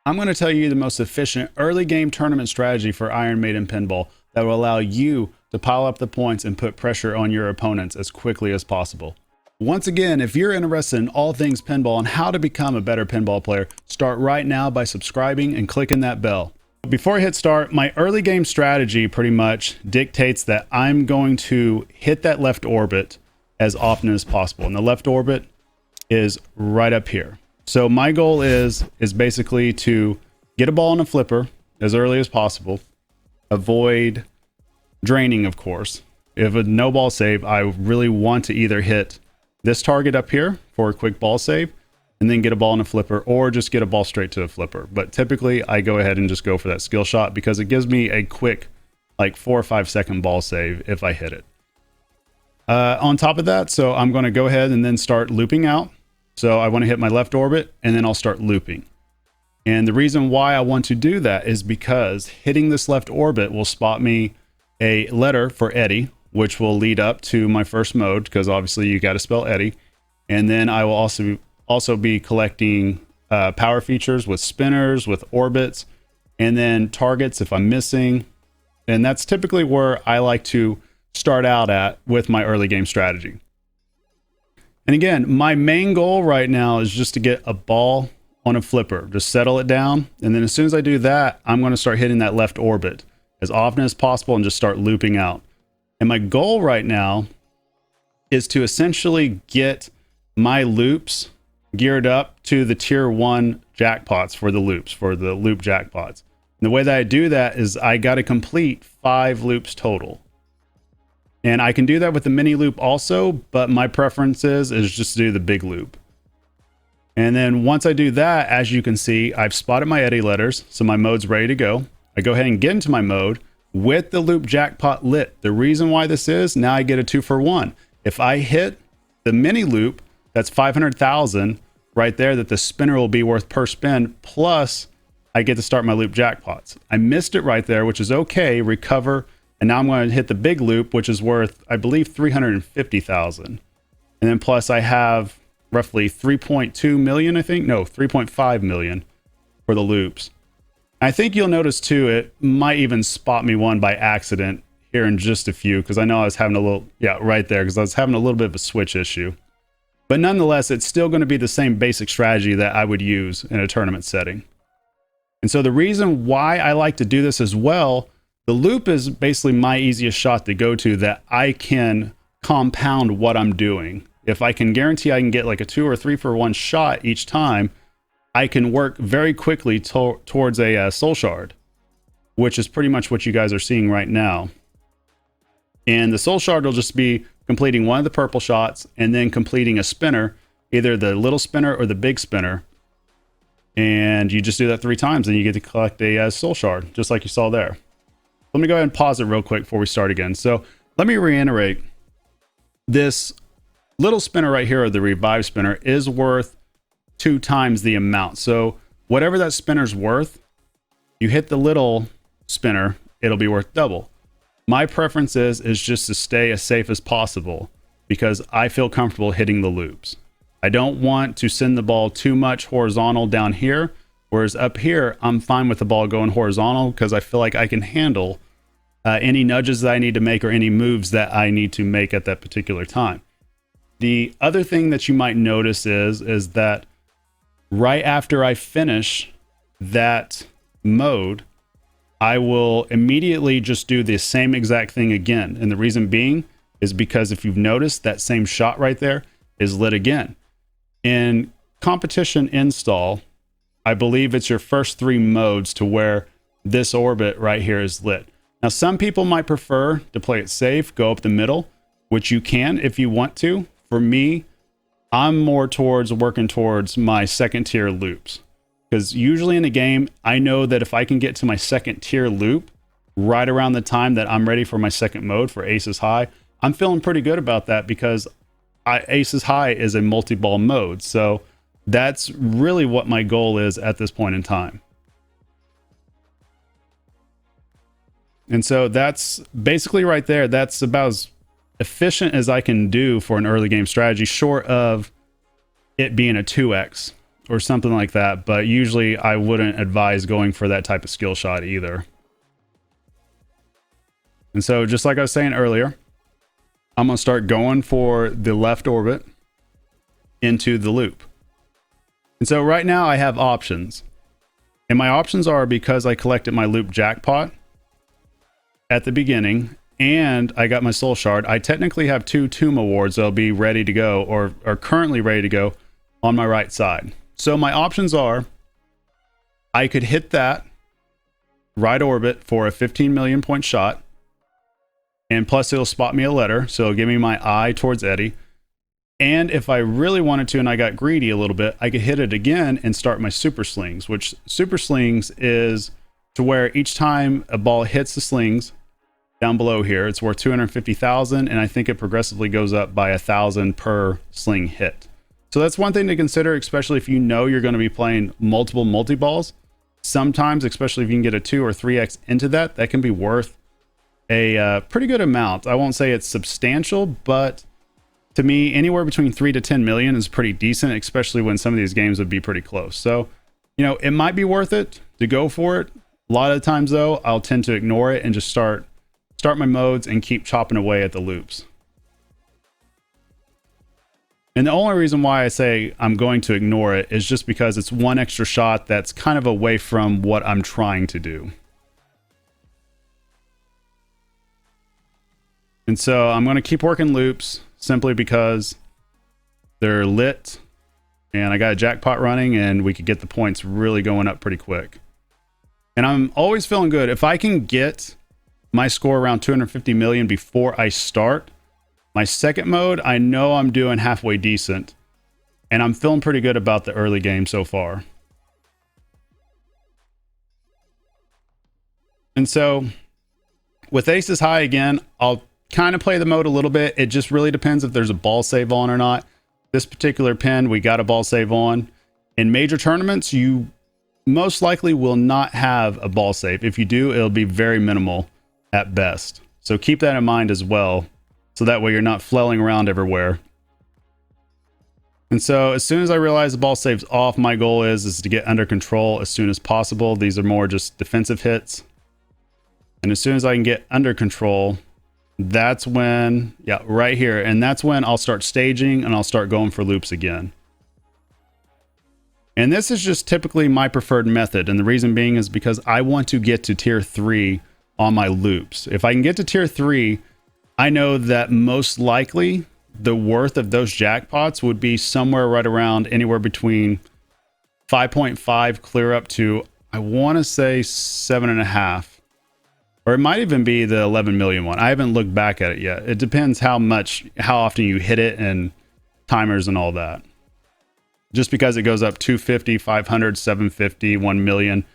I'm going to tell you the most efficient early game tournament strategy for Iron Maiden Pinball that will allow you to pile up the points and put pressure on your opponents as quickly as possible. Once again, if you're interested in all things pinball and how to become a better pinball player, start right now by subscribing and clicking that bell. Before I hit start, my early game strategy pretty much dictates that I'm going to hit that left orbit as often as possible. And the left orbit is right up here. So my goal is basically to get a ball in a flipper as early as possible, avoid draining, of course. If a no ball save, I really want to either hit this target up here for a quick ball save and then get a ball in a flipper, or just get a ball straight to a flipper. But typically I go ahead and just go for that skill shot because it gives me a quick, like 4 or 5 second ball save if I hit it. On top of that, so I'm going to go ahead and then start looping out. So I want to hit my left orbit and then I'll start looping. And the reason why I want to do that is because hitting this left orbit will spot me a letter for Eddie, which will lead up to my first mode, because obviously you got to spell Eddie. And then I will also be collecting power features with spinners, with orbits, and then targets if I'm missing. And that's typically where I like to start out at with my early game strategy. And again, my main goal right now is just to get a ball on a flipper, just settle it down. And then as soon as I do that, I'm going to start hitting that left orbit as often as possible and just start looping out. And my goal right now is to essentially get my loops geared up to the tier 1 jackpots for the loops, for the loop jackpots. And the way that I do that is I got to complete 5 loops total. And I can do that with the mini loop also, but my preference is just to do the big loop. And then once I do that, as you can see, I've spotted my Eddie letters, so my mode's ready to go. I go ahead and get into my mode with the loop jackpot lit. The reason why this is, now I get a 2-for-1. If I hit the mini loop, that's 500,000 right there that the spinner will be worth per spin, plus I get to start my loop jackpots. I missed it right there, which is okay, recover, and now I'm going to hit the big loop, which is worth, I believe, 350,000. And then plus I have roughly 3.2 million, I think, no, 3.5 million for the loops. I think you'll notice too, it might even spot me one by accident here in just a few, because I know I was having a little, yeah, right there, because I was having a little bit of a switch issue. But nonetheless, it's still going to be the same basic strategy that I would use in a tournament setting. And so the reason why I like to do this as well, the loop is basically my easiest shot to go to that I can compound what I'm doing. If I can guarantee I can get like a 2 or 3-for-1 shot each time, I can work very quickly towards a soul shard, which is pretty much what you guys are seeing right now. And the soul shard will just be completing one of the purple shots and then completing a spinner, either the little spinner or the big spinner. And you just do that 3 times and you get to collect a soul shard, just like you saw there. Let me go ahead and pause it real quick before we start again. So let me reiterate, this little spinner right here, or the revive spinner, is worth 2 times the amount. So whatever that spinner's worth, you hit the little spinner, it'll be worth double. My preference is just to stay as safe as possible because I feel comfortable hitting the loops. I don't want to send the ball too much horizontal down here, whereas up here, I'm fine with the ball going horizontal because I feel like I can handle any nudges that I need to make or any moves that I need to make at that particular time. The other thing that you might notice is that right after I finish that mode, I will immediately just do the same exact thing again. And the reason being is because if you've noticed, that same shot right there is lit again. In competition install, I believe it's your first 3 modes to where this orbit right here is lit. Now, some people might prefer to play it safe, go up the middle, which you can if you want to. For me, I'm more towards working towards my second tier loops. Because usually in a game, I know that if I can get to my second tier loop right around the time that I'm ready for my second mode for Aces High, I'm feeling pretty good about that because Aces High is a multi-ball mode. So that's really what my goal is at this point in time. And so that's basically right there. That's about as efficient as I can do for an early game strategy, short of it being a 2x or something like that, but usually I wouldn't advise going for that type of skill shot either. And so just like I was saying earlier, I'm going to start going for the left orbit into the loop. And so right now I have options. And my options are, because I collected my loop jackpot at the beginning and I got my soul shard, I technically have 2 tomb awards that'll be ready to go, or are currently ready to go on my right side. So my options are, I could hit that right orbit for a 15 million point shot, and plus it'll spot me a letter, so it'll give me my eye towards Eddie. And if I really wanted to and I got greedy a little bit, I could hit it again and start my super slings, which super slings is to where each time a ball hits the slings down below here, it's worth 250,000, and I think it progressively goes up by 1,000 per sling hit. So that's one thing to consider, especially if you know you're going to be playing multiple multi-balls. Sometimes, especially if you can get a 2 or 3x into that, that can be worth a pretty good amount. I won't say it's substantial, but to me, anywhere between 3 to 10 million is pretty decent, especially when some of these games would be pretty close. So, you know, it might be worth it to go for it. A lot of the times, though, I'll tend to ignore it and just start my modes and keep chopping away at the loops. And the only reason why I say I'm going to ignore it is just because it's one extra shot that's kind of away from what I'm trying to do. And so I'm going to keep working loops simply because they're lit and I got a jackpot running and we could get the points really going up pretty quick. And I'm always feeling good. If I can get my score around 250 million before I start my second mode, I know I'm doing halfway decent. And I'm feeling pretty good about the early game so far. And so with aces high again, I'll kind of play the mode a little bit. It just really depends if there's a ball save on or not. This particular pin, we got a ball save on. In major tournaments, you most likely will not have a ball save. If you do, it'll be very minimal at best. So keep that in mind as well. So that way you're not flailing around everywhere. And so as soon as I realize the ball save's off, my goal is to get under control as soon as possible. These are more just defensive hits. And as soon as I can get under control, that's when, yeah, right here. And that's when I'll start staging and I'll start going for loops again. And this is just typically my preferred method. And the reason being is because I want to get to tier 3 on my loops. If I can get to tier 3, I know that most likely the worth of those jackpots would be somewhere right around anywhere between 5.5 clear up to, I want to say 7.5. Or it might even be the 11 million one. I haven't looked back at it yet. It depends how often you hit it and timers and all that. Just because it goes up 250, 500, 750, 1 million.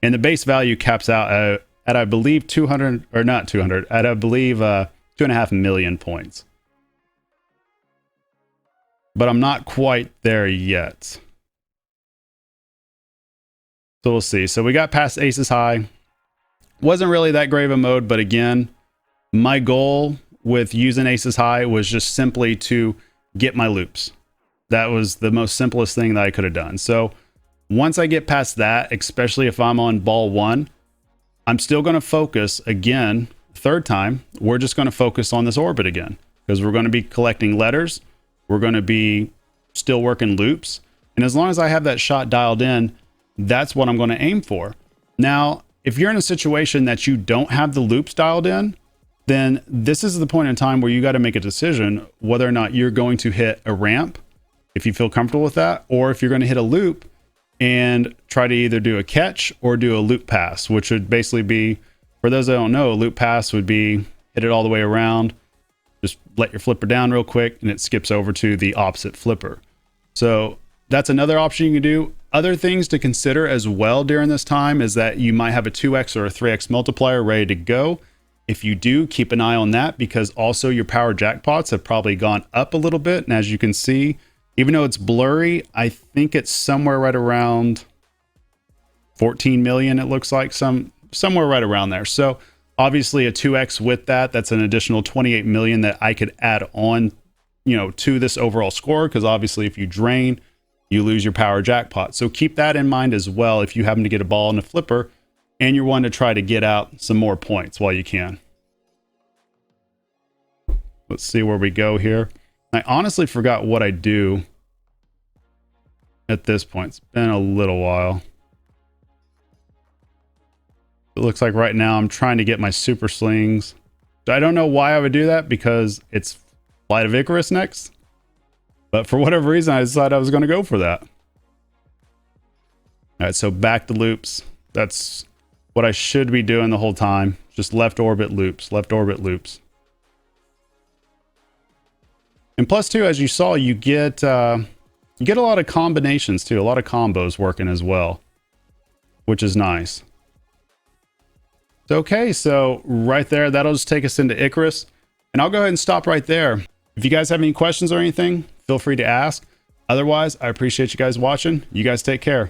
And the base value caps out at I believe 200, or not 200, at I believe 2.5 million points. But I'm not quite there yet. So we'll see. So we got past aces high. Wasn't really that great of a mode, but again, my goal with using aces high was just simply to get my loops. That was the most simplest thing that I could have done. So once I get past that, especially if I'm on ball 1, I'm still going to focus again, third time, we're just going to focus on this orbit again, because we're going to be collecting letters. We're going to be still working loops. And as long as I have that shot dialed in, that's what I'm going to aim for. Now, if you're in a situation that you don't have the loops dialed in, then this is the point in time where you got to make a decision whether or not you're going to hit a ramp, if you feel comfortable with that, or if you're going to hit a loop and try to either do a catch or do a loop pass, which would basically be, for those that don't know, a loop pass would be hit it all the way around, just let your flipper down real quick, and it skips over to the opposite flipper. So that's another option you can do. Other things to consider as well during this time is that you might have a 2x or a 3x multiplier ready to go. If you do, keep an eye on that, because also your power jackpots have probably gone up a little bit. And as you can see, even though it's blurry, I think it's somewhere right around 14 million. It looks like somewhere right around there. So obviously a 2x with that, that's an additional 28 million that I could add on, you know, to this overall score. Because obviously if you drain you lose your power jackpot. So keep that in mind as well if you happen to get a ball in a flipper and you're wanting to try to get out some more points while you can. Let's see where we go here. I honestly forgot what I do at this point. It's been a little while. It looks like right now I'm trying to get my super slings. I don't know why I would do that, because it's Flight of Icarus next. But for whatever reason, I decided I was going to go for that. All right, so back to loops. That's what I should be doing the whole time. Just left orbit loops, left orbit loops. And plus too, as you saw, you get a lot of combinations too, a lot of combos working as well, which is nice. Okay, so right there, that'll just take us into Icarus. And I'll go ahead and stop right there. If you guys have any questions or anything, feel free to ask. Otherwise, I appreciate you guys watching. You guys take care.